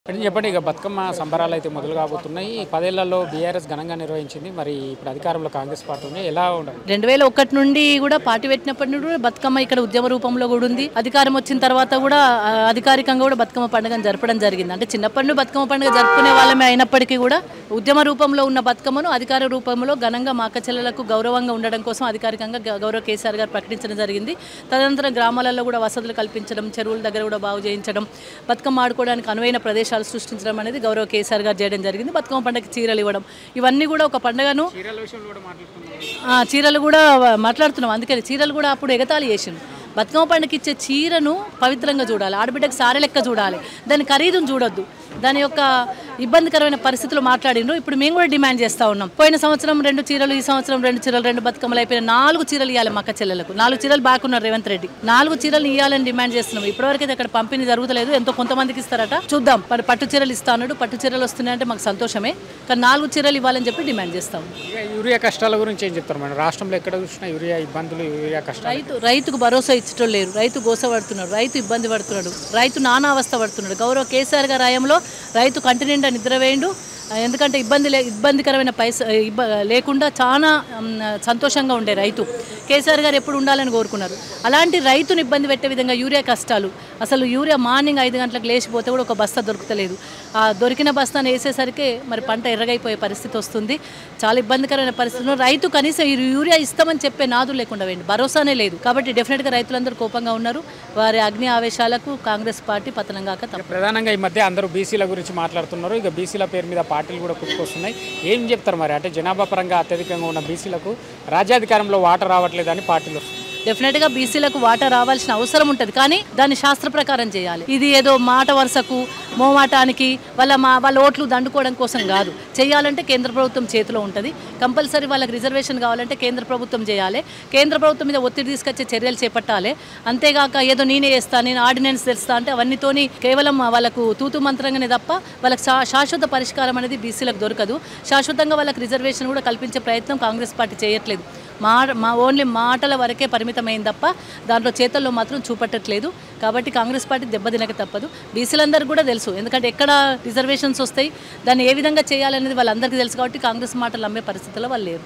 చెప్పండి ఇక బతుకమ్మ సంబరాలు అయితే మొదలు కాబోతున్నాయి. 10 ఏళ్లలో బీఆర్ఎస్ ఘనంగా నిర్వహించింది. మరి ఇప్పుడు అధికారంలో కాంగ్రెస్ పార్టీ ఉంది. ఎలా ఉండదు? 2001 నుండి కూడా పార్టీ పెట్టినప్పటి నుండి కూడా బతుకమ్మ ఇక్కడ ఉద్యమ రూపంలో కూడా ఉంది. అధికారం వచ్చిన తర్వాత కూడా అధికారికంగా కూడా బతుకమ్మ పండుగను జరపడం జరిగింది. అంటే చిన్నప్పటి నుండి బతుకమ్మ పండుగ జరుపుకునే వాళ్ళమే అయినప్పటికీ కూడా ఉద్యమ రూపంలో ఉన్న బతుకమ్మను అధికార రూపంలో ఘనంగా మా అక్క చెల్లెలకు గౌరవంగా ఉండడం కోసం అధికారికంగా గౌరవ కేసీఆర్ గారు ప్రకటించడం జరిగింది. తదనంతరం గ్రామాలలో కూడా వసతులు కల్పించడం, చెరువుల దగ్గర కూడా బాగు చేయించడం, బతుకమ్మ ఆడుకోవడానికి అనువైన ప్రదేశాలు సృష్టించడం అనేది గౌరవ కేసీఆర్ గారు చేయడం జరిగింది. బతుకమ్మ పండుగకి చీరలు ఇవ్వడం, ఇవన్నీ కూడా ఒక పండుగను చీరలు కూడా మాట్లాడుతున్నాం. అందుకని చీరలు కూడా అప్పుడు ఎగతాళి చేసిండు. బతుకమ్మ పండుగకి ఇచ్చే చీరను పవిత్రంగా చూడాలి, ఆడబిడ్డకు సారె లెక్క చూడాలి, దాని ఖరీదును చూడొద్దు, దాని యొక్క ఇబ్బందికరమైన పరిస్థితులు మాట్లాడిండ్రు. ఇప్పుడు మేము కూడా డిమాండ్ చేస్తూ ఉన్నాం. పోయిన సంవత్సరం 2 చీరలు, ఈ సంవత్సరం 2 చీరలు, 2 బతుకమ్మలు అయిపోయిన 4 చీరలు ఇవ్వాలి మా అక్క చెల్లెలకు. 4 చీరలు బాగున్నారు రేవంత్ రెడ్డి, 4 చీరలు ఇవ్వాలని డిమాండ్ చేస్తున్నాం. ఇప్పటివరకు అయితే అక్కడ పంపిణీ జరుగుతలేదు. ఎంతో కొంతమందికి ఇస్తారట, చూద్దాం. మరి పట్టు చీరలు ఇస్తా అన్నాడు, పట్టు చీరలు వస్తున్నాయంటే మాకు సంతోషమే, కానీ 4 చీరలు ఇవ్వాలని చెప్పి డిమాండ్ చేస్తాం. యూరియా కష్టాల గురించి ఏం చెప్తారు మేడం? రాష్ట్రంలో ఎక్కడ చూసినా యూరియా ఇబ్బందులు, యూరియా కష్టాలు. రైతుకు భరోసా ఇచ్చటం లేరు, రైతు గోసపడుతున్నాడు, రైతు ఇబ్బంది పడుతున్నాడు, రైతు నానా అవస్థ పడుతున్నాడు. గౌరవ కేసీఆర్ గారి హయాంలో రైతు కంటి నిండా నిద్ర వేయండు. ఎందుకంటే ఇబ్బందికరమైన లేకుండా చాలా సంతోషంగా ఉండే రైతు కేసీఆర్ గారు ఎప్పుడు ఉండాలని కోరుకున్నారు. అలాంటి రైతును ఇబ్బంది పెట్టే విధంగా యూరియా కష్టాలు. అసలు యూరియా మార్నింగ్ 5 గంటలకు లేచిపోతే కూడా ఒక బస్తా దొరుకుతలేదు. ఆ దొరికిన బస్తాను వేసేసరికి మరి పంట ఎర్రగైపోయే పరిస్థితి వస్తుంది. చాలా ఇబ్బందికరమైన పరిస్థితుల్లో రైతు కనీసం యూరియా ఇస్తామని చెప్పే నాదు లేకుండా వేయండి, భరోసానే లేదు. కాబట్టి డెఫినెట్గా రైతులందరూ కోపంగా ఉన్నారు. వారి అగ్ని ఆవేశాలకు కాంగ్రెస్ పార్టీ పతనం కాక తప్పదు. ప్రధానంగా ఈ మధ్య అందరూ బీసీల గురించి మాట్లాడుతున్నారు. ఇక బీసీల పేరు మీద పార్టీలు కూడా పుట్టుకొస్తున్నాయి. ఏం చెప్తారు మరి? అంటే జనాభా పరంగా అత్యధికంగా ఉన్న బీసీలకు రాజ్యాధికారంలో వాటా రావట్లేదని పార్టీలు వస్తుంది. డెఫినెట్గా బీసీలకు వాటా రావాల్సిన అవసరం ఉంటుంది, కానీ దాన్ని శాస్త్ర ప్రకారం చేయాలి. ఇది ఏదో మాట వరుసకు మోమాటానికి వాళ్ళ ఓట్లు దండుకోవడం కోసం కాదు. చేయాలంటే కేంద్ర ప్రభుత్వం చేతిలో ఉంటుంది. కంపల్సరీ వాళ్ళకి రిజర్వేషన్ కావాలంటే కేంద్ర ప్రభుత్వం చేయాలి. కేంద్ర ప్రభుత్వం మీద ఒత్తిడి తీసుకొచ్చే చర్యలు చేపట్టాలి. అంతేగాక ఏదో నేనే చేస్తాను, నేను ఆర్డినెన్స్ తెలుస్తా అంటే అవన్నీతోని కేవలం వాళ్ళకు తూతు మంత్రంగానే తప్ప వాళ్ళకి శాశ్వత పరిష్కారం అనేది బీసీలకు దొరకదు. శాశ్వతంగా వాళ్ళకి రిజర్వేషన్ కూడా కల్పించే ప్రయత్నం కాంగ్రెస్ పార్టీ చేయట్లేదు. ఓన్లీ మాటల వరకే పరిమితమైంది తప్ప దాంట్లో చేతల్లో మాత్రం చూపట్టట్లేదు. కాబట్టి కాంగ్రెస్ పార్టీ దెబ్బతినక తప్పదు. బీసీలందరికీ కూడా తెలుసు, ఎందుకంటే ఎక్కడ రిజర్వేషన్స్ వస్తాయి, దాన్ని ఏ విధంగా చేయాలనేది వాళ్ళందరికీ తెలుసు. కాబట్టి కాంగ్రెస్ మాటలు నమ్మే పరిస్థితుల్లో వాళ్ళు లేరు.